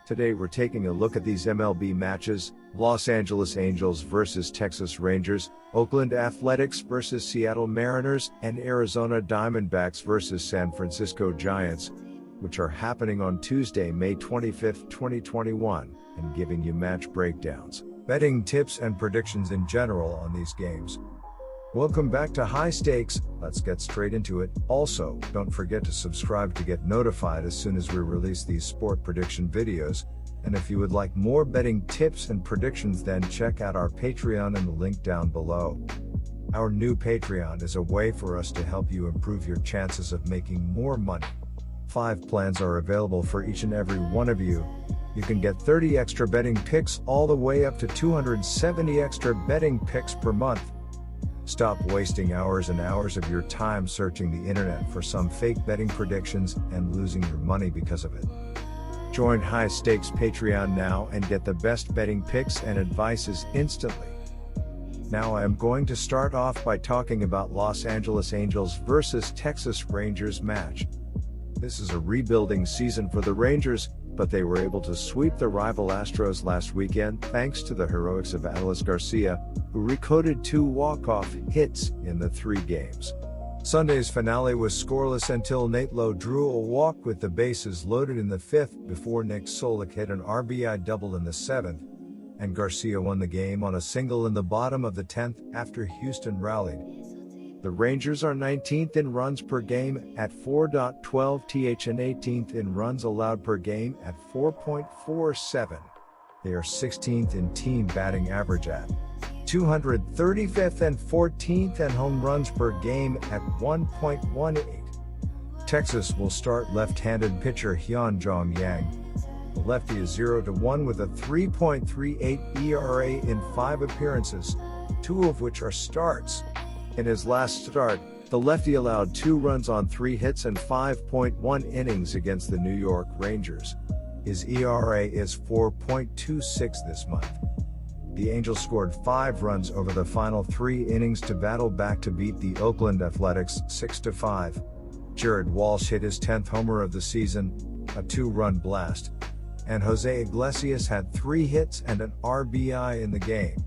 Today we're taking a look at these MLB matches: Los Angeles Angels versus Texas Rangers, Oakland Athletics versus Seattle Mariners, and Arizona Diamondbacks versus San Francisco Giants, which are happening on Tuesday, May 25, 2021, and giving you match breakdowns, betting tips and predictions in general on these games. Welcome back to High Stakes. Let's get straight into it. Also, don't forget to subscribe to get notified as soon as we release these sport prediction videos. And if you would like more betting tips and predictions, then check out our Patreon in the link down below. Our new Patreon is a way for us to help you improve your chances of making more money. 5 plans are available for each and every one of you. You can get 30 extra betting picks all the way up to 270 extra betting picks per month. Stop wasting hours and hours of your time searching the internet for some fake betting predictions and losing your money because of it. Join High Stakes Patreon now and get the best betting picks and advices instantly. Now I am going to start off by talking about Los Angeles Angels versus Texas Rangers match. This is a rebuilding season for the Rangers, but they were able to sweep the rival Astros last weekend thanks to the heroics of Adolis Garcia, who recorded 2 walk-off hits in the 3 games. Sunday's finale was scoreless until Nate Lowe drew a walk with the bases loaded in the 5th before Nick Solich hit an RBI double in the 7th, and Garcia won the game on a single in the bottom of the 10th after Houston rallied. The Rangers are 19th in runs per game at 4.12 th and 18th in runs allowed per game at 4.47. They are 16th in team batting average at 235th and 14th in home runs per game at 1.18. Texas will start left-handed pitcher Hyun-Jong Yang. The lefty is 0-1 with a 3.38 ERA in 5 appearances, 2 of which are starts. In his last start, the lefty allowed 2 runs on 3 hits and 5.1 innings against the New York Rangers. His ERA is 4.26 this month. The Angels scored 5 runs over the final 3 innings to battle back to beat the Oakland Athletics 6-5. Jared Walsh hit his 10th homer of the season, a 2-run blast, and Jose Iglesias had 3 hits and an RBI in the game.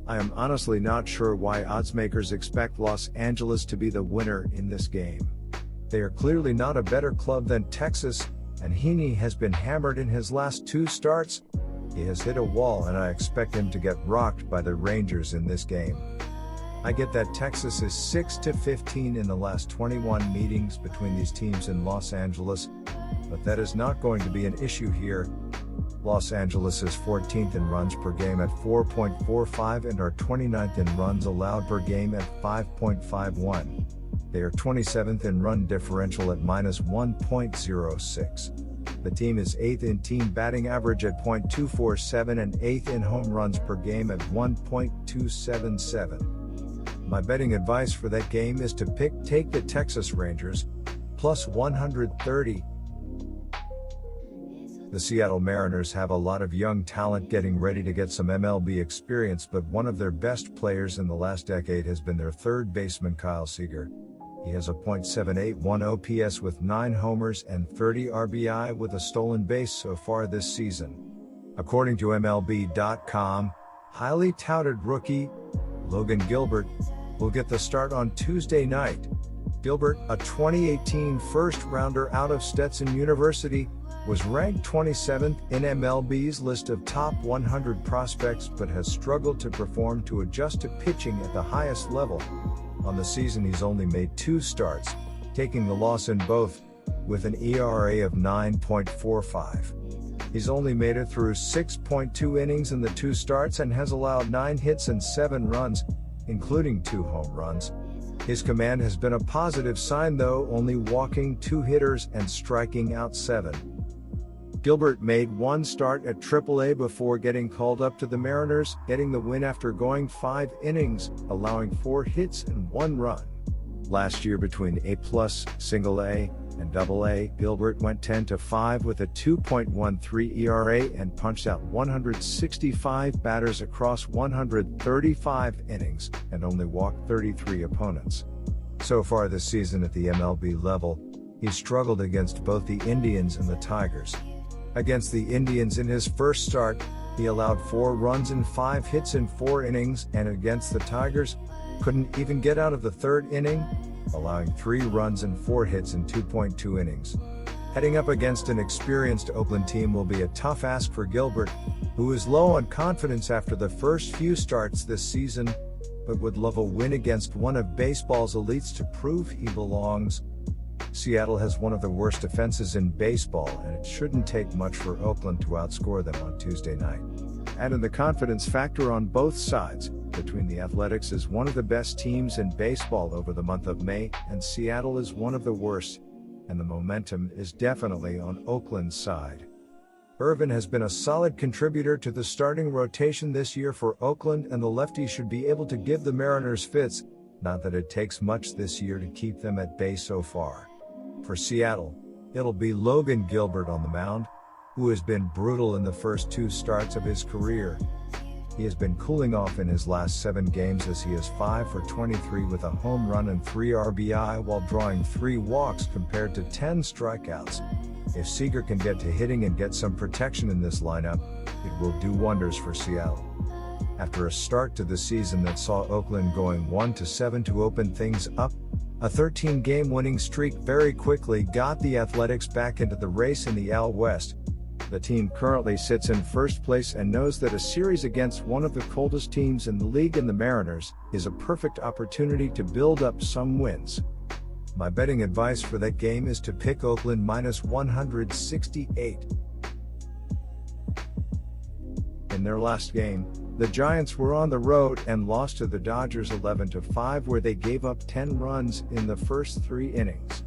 I am honestly not sure why oddsmakers expect Los Angeles to be the winner in this game. They are clearly not a better club than Texas, and Heaney has been hammered in his last 2 starts. He has hit a wall, and I expect him to get rocked by the Rangers in this game. I get that Texas is 6-15 in the last 21 meetings between these teams in Los Angeles, but that is not going to be an issue here. Los Angeles is 14th in runs per game at 4.45 and are 29th in runs allowed per game at 5.51. They are 27th in run differential at -1.06. The team is 8th in team batting average at .247 and 8th in home runs per game at 1.277. My betting advice for that game is to take the Texas Rangers, plus 130. The Seattle Mariners have a lot of young talent getting ready to get some MLB experience, but one of their best players in the last decade has been their third baseman Kyle Seager. He has a .781 OPS with 9 homers and 30 RBI with a stolen base so far this season. According to MLB.com, highly touted rookie Logan Gilbert will get the start on Tuesday night. Gilbert, a 2018 first-rounder out of Stetson University, was ranked 27th in MLB's list of top 100 prospects but has struggled to perform to adjust to pitching at the highest level. On the season he's only made 2 starts, taking the loss in both, with an ERA of 9.45. He's only made it through 6.2 innings in the 2 starts and has allowed 9 hits and 7 runs, including 2 home runs. His command has been a positive sign though, only walking 2 hitters and striking out 7. Gilbert made 1 start at AAA before getting called up to the Mariners, getting the win after going 5 innings, allowing 4 hits and 1 run. Last year between A+, single-A, and AA, Gilbert went 10-5 with a 2.13 ERA and punched out 165 batters across 135 innings, and only walked 33 opponents. So far this season at the MLB level, he's struggled against both the Indians and the Tigers. Against the Indians in his first start, he allowed 4 runs and 5 hits in 4 innings, and against the Tigers, couldn't even get out of the 3rd inning, allowing 3 runs and 4 hits in 2.2 innings. Heading up against an experienced Oakland team will be a tough ask for Gilbert, who is low on confidence after the first few starts this season, but would love a win against one of baseball's elites to prove he belongs. Seattle has one of the worst defenses in baseball, and it shouldn't take much for Oakland to outscore them on Tuesday night. Add in the confidence factor on both sides. Between the Athletics is one of the best teams in baseball over the month of May, and Seattle is one of the worst, and the momentum is definitely on Oakland's side. Irvin has been a solid contributor to the starting rotation this year for Oakland, and the lefty should be able to give the Mariners fits, not that it takes much this year to keep them at bay so far. For Seattle, it'll be Logan Gilbert on the mound, who has been brutal in the first 2 starts of his career. He has been cooling off in his last 7 games as he is 5 for 23 with a home run and 3 RBI while drawing 3 walks compared to 10 strikeouts. If Seager can get to hitting and get some protection in this lineup, it will do wonders for Seattle. After a start to the season that saw Oakland going 1-7 to open things up, a 13-game winning streak very quickly got the Athletics back into the race in the AL West. The team currently sits in first place and knows that a series against one of the coldest teams in the league in the Mariners is a perfect opportunity to build up some wins. My betting advice for that game is to pick Oakland minus 168. In their last game, the Giants were on the road and lost to the Dodgers 11-5, where they gave up 10 runs in the first 3 innings.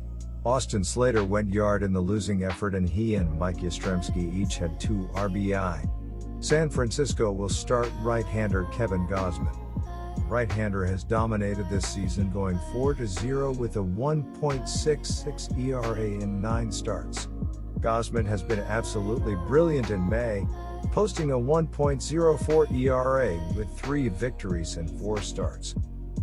Austin Slater went yard in the losing effort, and he and Mike Yastrzemski each had 2 RBI. San Francisco will start right-hander Kevin Gausman. The right-hander has dominated this season, going 4-0 with a 1.66 ERA in 9 starts. Gausman has been absolutely brilliant in May, posting a 1.04 ERA with 3 victories and 4 starts.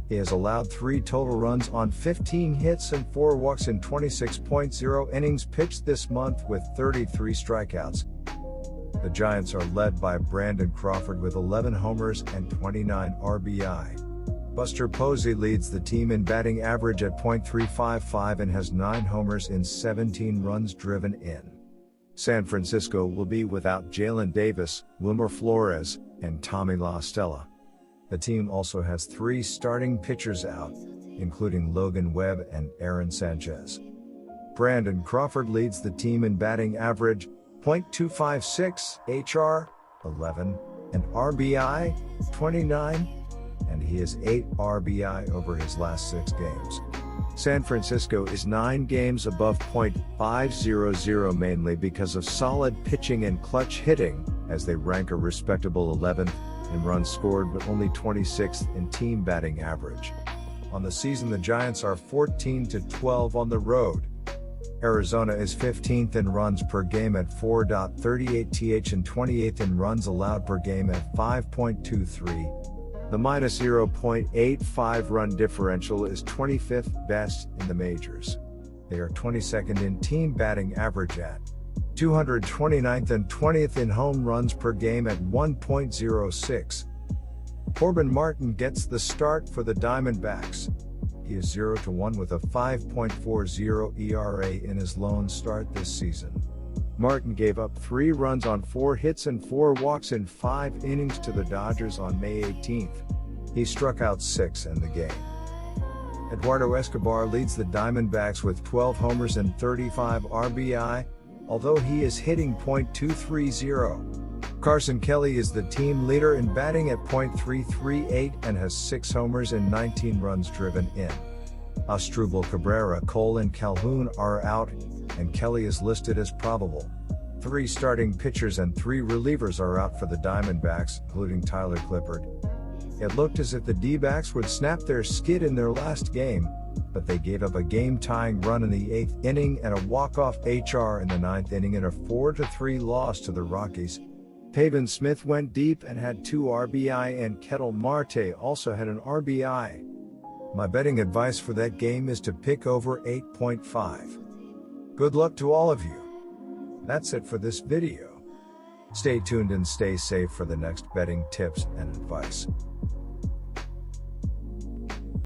He has allowed 3 total runs on 15 hits and 4 walks in 26.0 innings pitched this month with 33 strikeouts. The Giants are led by Brandon Crawford with 11 homers and 29 RBI. Buster Posey leads the team in batting average at .355 and has 9 homers in 17 runs driven in. San Francisco will be without Jalen Davis, Wilmer Flores, and Tommy La Stella. The team also has 3 starting pitchers out, including Logan Webb and Aaron Sanchez. Brandon Crawford leads the team in batting average, .256, HR, 11, and RBI, 29, and he has 8 RBI over his last 6 games. San Francisco is 9 games above .500 mainly because of solid pitching and clutch hitting, as they rank a respectable 11th in runs scored but only 26th in team batting average. On the season, the Giants are 14-12 on the road. Arizona is 15th in runs per game at 4.38 th and 28th in runs allowed per game at 5.23. The minus 0.85 run differential is 25th best in the majors. They are 22nd in team batting average at 229th and 20th in home runs per game at 1.06. Corbin Martin gets the start for the Diamondbacks. He is 0-1 with a 5.40 ERA in his lone start this season. Martin gave up 3 runs on 4 hits and 4 walks in 5 innings to the Dodgers on May 18th. He struck out 6 in the game. Eduardo Escobar leads the Diamondbacks with 12 homers and 35 RBI, although he is hitting .230. Carson Kelly is the team leader in batting at .338 and has 6 homers and 19 runs driven in. Asdrubal Cabrera, Cole, and Calhoun are out, and Kelly is listed as probable. 3 starting pitchers and 3 relievers are out for the Diamondbacks, including Tyler Clippard. It looked as if the D-backs would snap their skid in their last game, but they gave up a game-tying run in the 8th inning and a walk-off HR in the 9th inning in a 4-3 loss to the Rockies. Pavin Smith went deep and had 2 RBI, and Ketel Marte also had an RBI. My betting advice for that game is to pick over 8.5. Good luck to all of you. That's it for this video. Stay tuned and stay safe for the next betting tips and advice.